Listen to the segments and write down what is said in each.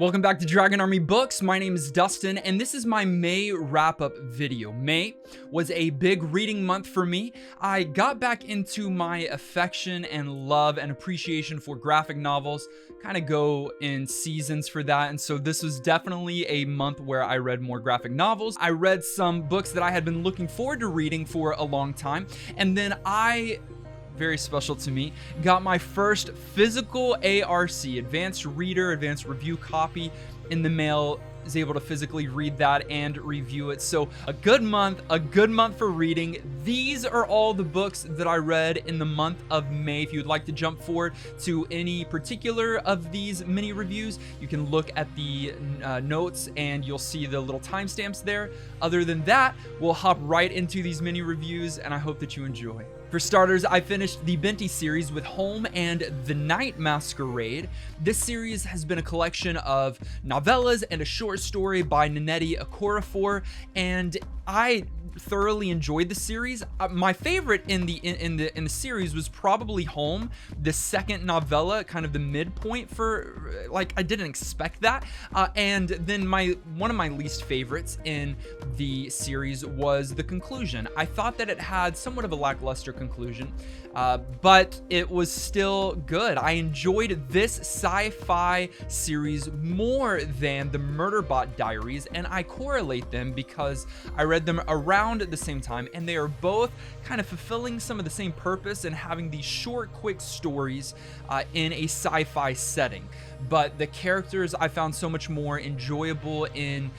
Welcome back to Dragon Army Books. My name is Dustin, and this is my May wrap-up video. May was a big reading month for me. I got back into my affection and love and appreciation for graphic novels. Kind of go in seasons for that, and so this was definitely a month where I read more graphic novels. I read some books that I had been looking forward to reading for a long time, and then very special to me, got my first physical ARC, Advanced Reader, Advanced Review copy in the mail. Is able to physically read that and review it. So a good month for reading. These are all the books that I read in the month of May. If you'd like to jump forward to any particular of these mini reviews, you can look at the notes and you'll see the little timestamps there. Other than that, we'll hop right into these mini reviews and I hope that you enjoy. For starters, I finished the Binti series with Home and the Night Masquerade. This series has been a collection of novellas and a short story by Nnedi Okorafor, and I thoroughly enjoyed the series. My favorite in the series was probably Home, the second novella, kind of the midpoint for, like, I didn't expect that. And then one of my least favorites in the series was the conclusion. I thought that it had somewhat of a lackluster conclusion, but it was still good. I enjoyed this sci-fi series more than the Murderbot Diaries, and I correlate them because I read them around at the same time, and they are both kind of fulfilling some of the same purpose and having these short, quick stories in a sci-fi setting. But the characters I found so much more enjoyable in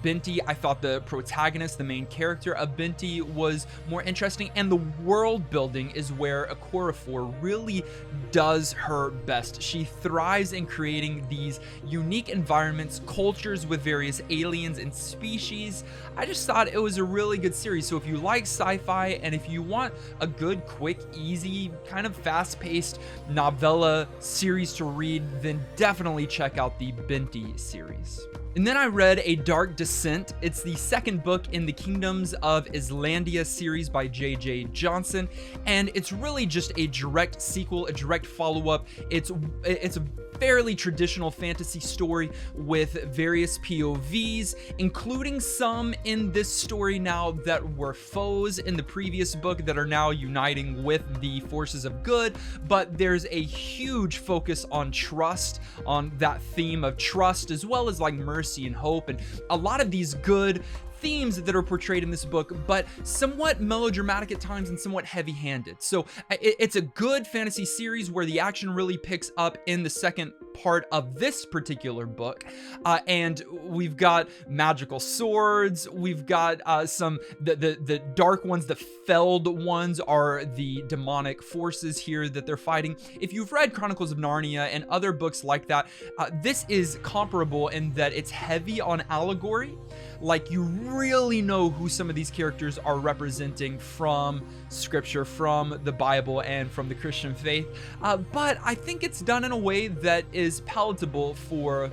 Binti. I thought the protagonist, the main character of Binti, was more interesting, and the world building is where Okorafor really does her best. She thrives in creating these unique environments, cultures with various aliens and species. I just thought it was a really good series. So if you like sci-fi and if you want a good, quick, easy, kind of fast-paced novella series to read, then definitely check out the Binti series. And then I read A Dark Descent. It's the second book in the Kingdoms of Islandia series by J.J. Johnson, and it's really just a direct sequel, a direct follow-up. It's a fairly traditional fantasy story with various POVs, including some in this story now that were foes in the previous book that are now uniting with the forces of good. But there's a huge focus on trust, on that theme of trust, as well as like mercy and hope, and a lot of these good themes that are portrayed in this book, but somewhat melodramatic at times and somewhat heavy-handed. So it's a good fantasy series where the action really picks up in the second part of this particular book, and we've got magical swords. We've got the dark ones, the felled ones are the demonic forces here that they're fighting. If you've read Chronicles of Narnia and other books like that, this is comparable in that it's heavy on allegory. Like, you really know who some of these characters are representing from scripture, from the Bible, and from the Christian faith. But I think it's done in a way that is palatable for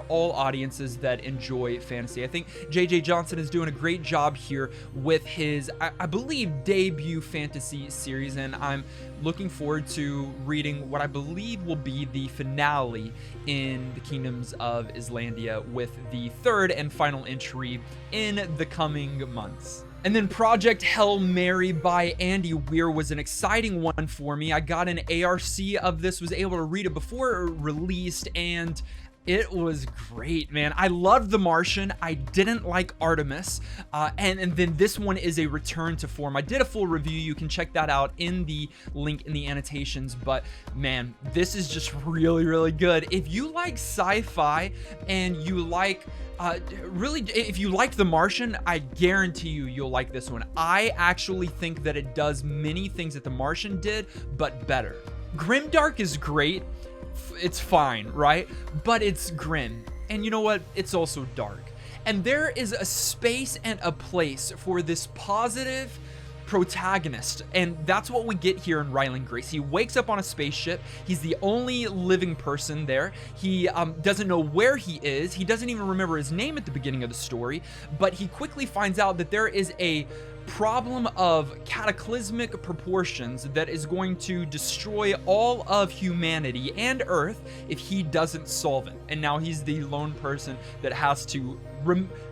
all audiences that enjoy fantasy. I think J.J. Johnson is doing a great job here with his, I believe, debut fantasy series, and I'm looking forward to reading what I believe will be the finale in the Kingdoms of Islandia with the third and final entry in the coming months. And then Project Hail Mary by Andy Weir was an exciting one for me. I got an ARC of this, was able to read it before it released, and it was great, man. I loved The Martian. I didn't like Artemis. And then this one is a return to form. I did a full review. You can check that out in the link in the annotations. But man, this is just really, really good. If you like sci-fi and you like, if you liked The Martian, I guarantee you'll like this one. I actually think that it does many things that The Martian did, but better. Grimdark is great. It's fine, right? But it's grim. And you know what? It's also dark. And there is a space and a place for this positive protagonist, and that's what we get here in Ryland Grace. He wakes up on a spaceship. He's the only living person there. He doesn't know where he is. He doesn't even remember his name at the beginning of the story, but he quickly finds out that there is a problem of cataclysmic proportions that is going to destroy all of humanity and Earth if he doesn't solve it. And now he's the lone person that has to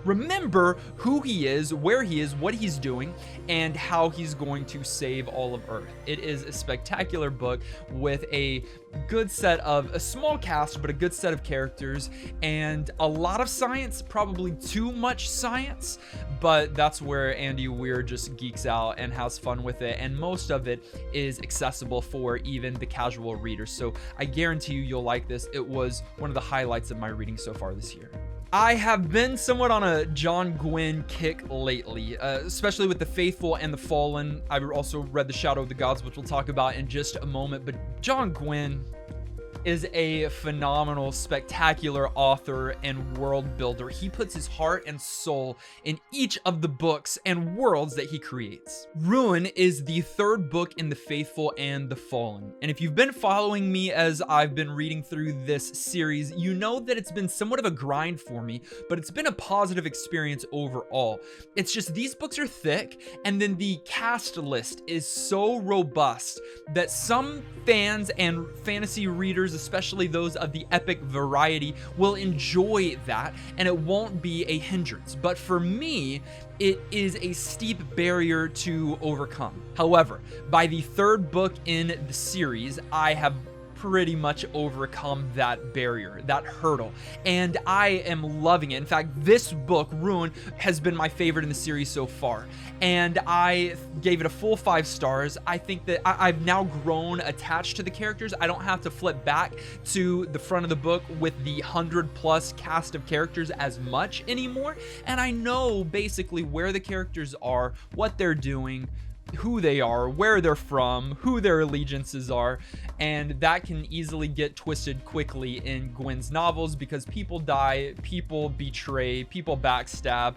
remember who he is, where he is, what he's doing, and how he's going to save all of Earth. It is a spectacular book with a good set of a small cast, but a good set of characters and a lot of science, probably too much science, but that's where Andy Weir just geeks out and has fun with it. And most of it is accessible for even the casual reader. So I guarantee you'll like this. It was one of the highlights of my reading so far this year. I have been somewhat on a John Gwynne kick lately, especially with The Faithful and The Fallen. I've also read The Shadow of the Gods, which we'll talk about in just a moment, but John Gwynne is a phenomenal, spectacular author and world builder. He puts his heart and soul in each of the books and worlds that he creates. Ruin is the third book in The Faithful and The Fallen. And if you've been following me as I've been reading through this series, you know that it's been somewhat of a grind for me, but it's been a positive experience overall. It's just these books are thick, and then the cast list is so robust that some fans and fantasy readers, especially those of the epic variety, will enjoy that and it won't be a hindrance. But for me, it is a steep barrier to overcome. However, by the third book in the series, I have pretty much overcome that barrier, that hurdle, and I am loving it. In fact, this book, Ruin, has been my favorite in the series so far, and I gave it a full 5 stars. I think that I've now grown attached to the characters. I don't have to flip back to the front of the book with the 100+ cast of characters as much anymore, and I know basically where the characters are, what they're doing, who they are, where they're from, who their allegiances are, and that can easily get twisted quickly in Gwynne's novels because people die, people betray, people backstab.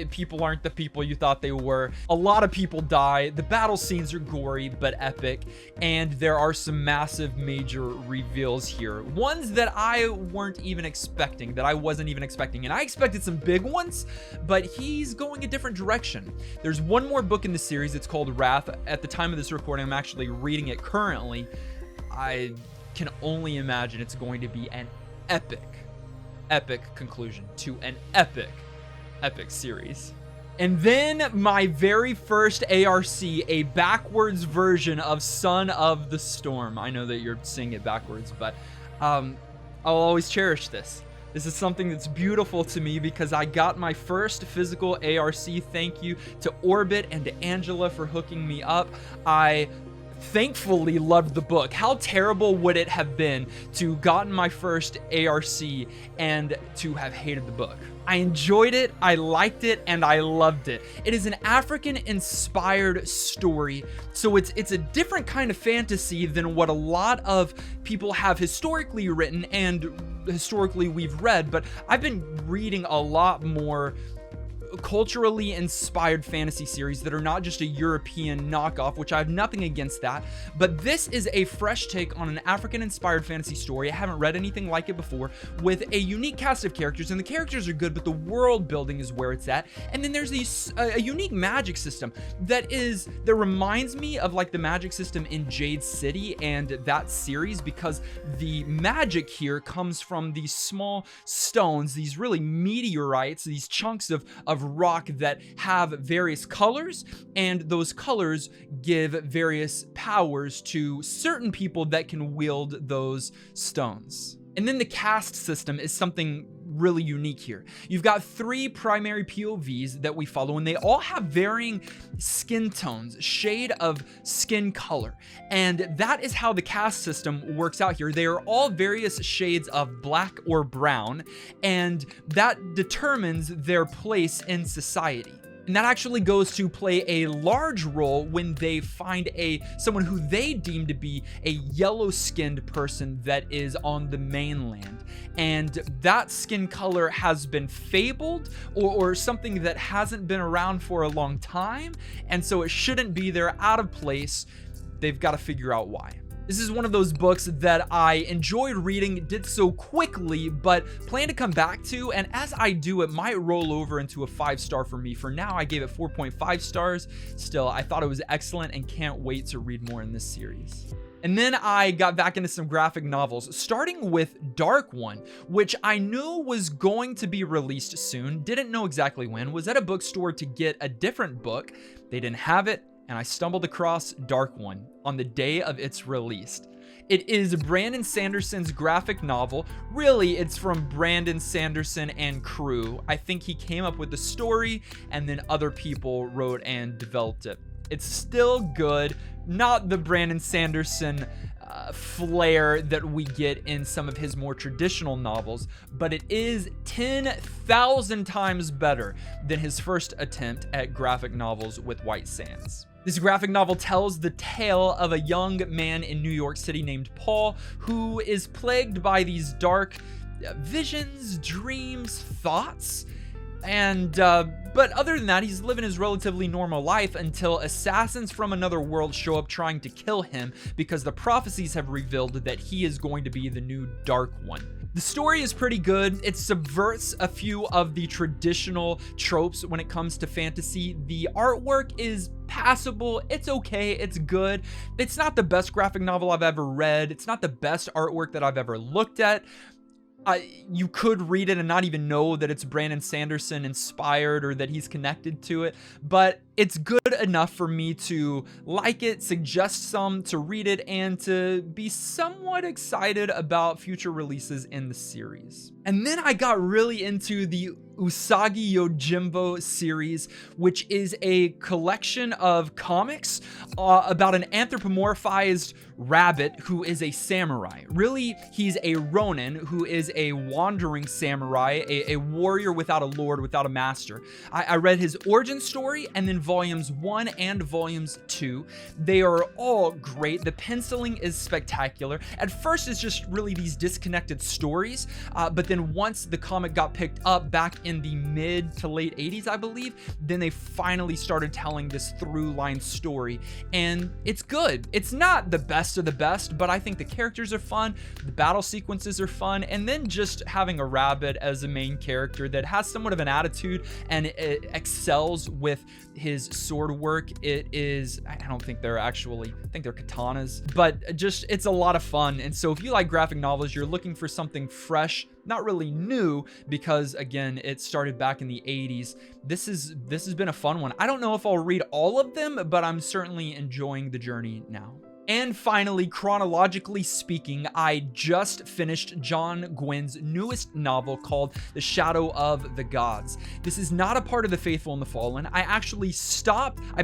People aren't the people you thought they were. A lot of people die. The battle scenes are gory but epic, and there are some massive major reveals here. Ones that I wasn't even expecting, and I expected some big ones, but he's going a different direction. There's one more book in the series. It's called Wrath. At the time of this recording, I'm actually reading it currently. I can only imagine it's going to be an epic conclusion to an epic series. And then my very first ARC, a backwards version of Son of the Storm. I know that you're saying it backwards, but I'll always cherish this. This is something that's beautiful to me because I got my first physical ARC. Thank you to Orbit and to Angela for hooking me up. I thankfully loved the book. How terrible would it have been to gotten my first ARC and to have hated the book? I enjoyed it, I liked it, and I loved it. It is an African-inspired story, so it's a different kind of fantasy than what a lot of people have historically written and historically we've read, but I've been reading a lot more culturally inspired fantasy series that are not just a European knockoff, which I have nothing against that, but this is a fresh take on an African-inspired fantasy story. I haven't read anything like it before, with a unique cast of characters, and the characters are good, but the world building is where it's at. And then there's a unique magic system that reminds me of like the magic system in Jade City and that series, because the magic here comes from these small stones, these really meteorites, these chunks of rock that have various colors, and those colors give various powers to certain people that can wield those stones. And then the caste system is something really unique here. You've got 3 primary POVs that we follow, and they all have varying skin tones, shade of skin color. And that is how the caste system works out here. They are all various shades of black or brown, and that determines their place in society. And that actually goes to play a large role when they find someone who they deem to be a yellow-skinned person that is on the mainland. And that skin color has been fabled or something that hasn't been around for a long time, and so it shouldn't be there, out of place. They've got to figure out why. This is one of those books that I enjoyed reading, did so quickly, but plan to come back to, and as I do, it might roll over into a 5-star for me. For now, I gave it 4.5 stars. Still, I thought it was excellent and can't wait to read more in this series. And then I got back into some graphic novels, starting with Dark One, which I knew was going to be released soon, didn't know exactly when, was at a bookstore to get a different book. They didn't have it, and I stumbled across Dark One on the day of its release. It is Brandon Sanderson's graphic novel. Really, it's from Brandon Sanderson and crew. I think he came up with the story, and then other people wrote and developed it. It's still good, not the Brandon Sanderson flair that we get in some of his more traditional novels, but it is 10,000 times better than his first attempt at graphic novels with White Sands. This graphic novel tells the tale of a young man in New York City named Paul who is plagued by these dark visions, dreams, thoughts, and but other than that, he's living his relatively normal life until assassins from another world show up trying to kill him because the prophecies have revealed that he is going to be the new Dark One. The story is pretty good. It subverts a few of the traditional tropes when it comes to fantasy. The artwork is passable. It's okay. It's good. It's not the best graphic novel I've ever read. It's not the best artwork that I've ever looked at. You could read it and not even know that it's Brandon Sanderson inspired or that he's connected to it, but it's good enough for me to like it, suggest some, to read it, and to be somewhat excited about future releases in the series. And then I got really into the Usagi Yojimo series, which is a collection of comics about an anthropomorphized rabbit who is a samurai. Really, he's a ronin who is a wandering samurai, a warrior without a lord, without a master. I read his origin story and then volumes 1 and volumes 2. They are all great. The penciling is spectacular. At first, it's just really these disconnected stories, but then once the comic got picked up back in the mid to late 80s, I believe, then they finally started telling this through line story, and it's good. It's not the best of the best, but I think the characters are fun, the battle sequences are fun, and then just having a rabbit as a main character that has somewhat of an attitude and it excels with his sword work. It is, I don't think they're actually, I think they're katanas, but just, it's a lot of fun. And so if you like graphic novels, you're looking for something fresh, not really new, because again, it started back in the 80s. This has been a fun one. I don't know if I'll read all of them, but I'm certainly enjoying the journey now. And finally, chronologically speaking, I just finished John Gwynne's newest novel called The Shadow of the Gods. This is not a part of The Faithful and the Fallen. I actually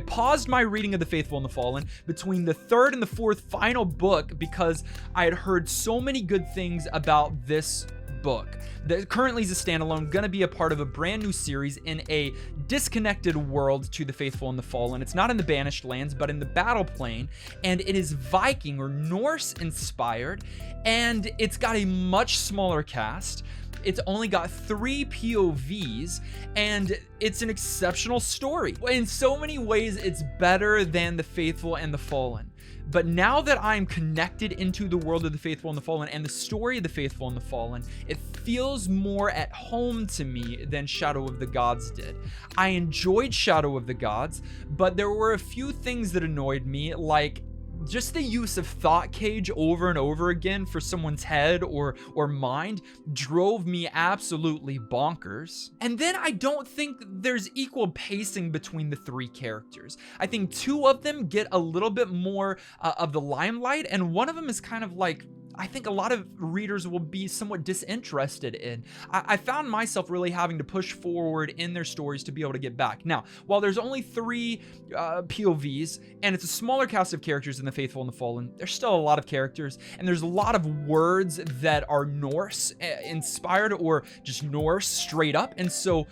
paused my reading of The Faithful and the Fallen between the third and the fourth final book because I had heard so many good things about this book that currently is a standalone, gonna be a part of a brand new series in a disconnected world to The Faithful and the Fallen. It's not in the Banished Lands, but in the Battle Plane, and it is Viking or Norse inspired, and it's got a much smaller cast. It's only got 3 POVs, and it's an exceptional story. In so many ways, it's better than The Faithful and the Fallen. But now that I'm connected into the world of The Faithful and the Fallen and the story of The Faithful and the Fallen, it feels more at home to me than Shadow of the Gods did. I enjoyed Shadow of the Gods, but there were a few things that annoyed me, like just the use of thought cage over and over again for someone's head or mind drove me absolutely bonkers. And then I don't think there's equal pacing between the 3 characters. I think 2 of them get a little bit more of the limelight, and one of them is kind of like, I think a lot of readers will be somewhat disinterested in. I found myself really having to push forward in their stories to be able to get back. Now, while there's only 3 POVs, and it's a smaller cast of characters than The Faithful and the Fallen, there's still a lot of characters, and there's a lot of words that are Norse inspired or just Norse straight up, and so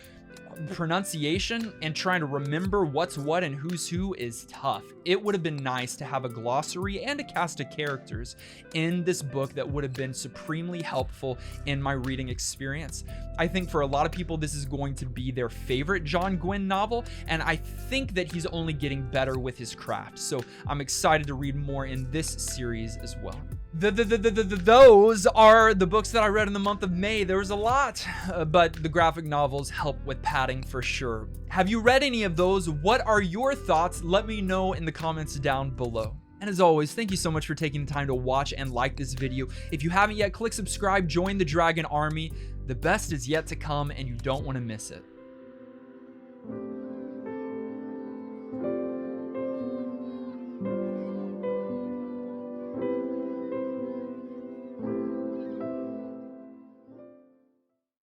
pronunciation and trying to remember what's what and who's who is tough. It would have been nice to have a glossary and a cast of characters in this book that would have been supremely helpful in my reading experience. I think for a lot of people, this is going to be their favorite John Gwynne novel, and I think that he's only getting better with his craft. So I'm excited to read more in this series as well. Those are the books that I read in the month of May. There was a lot, but the graphic novels help with padding for sure. Have you read any of those? What are your thoughts? Let me know in the comments down below. And as always, thank you so much for taking the time to watch and like this video. If you haven't yet, click subscribe, join the Dragon Army. The best is yet to come, and you don't want to miss it.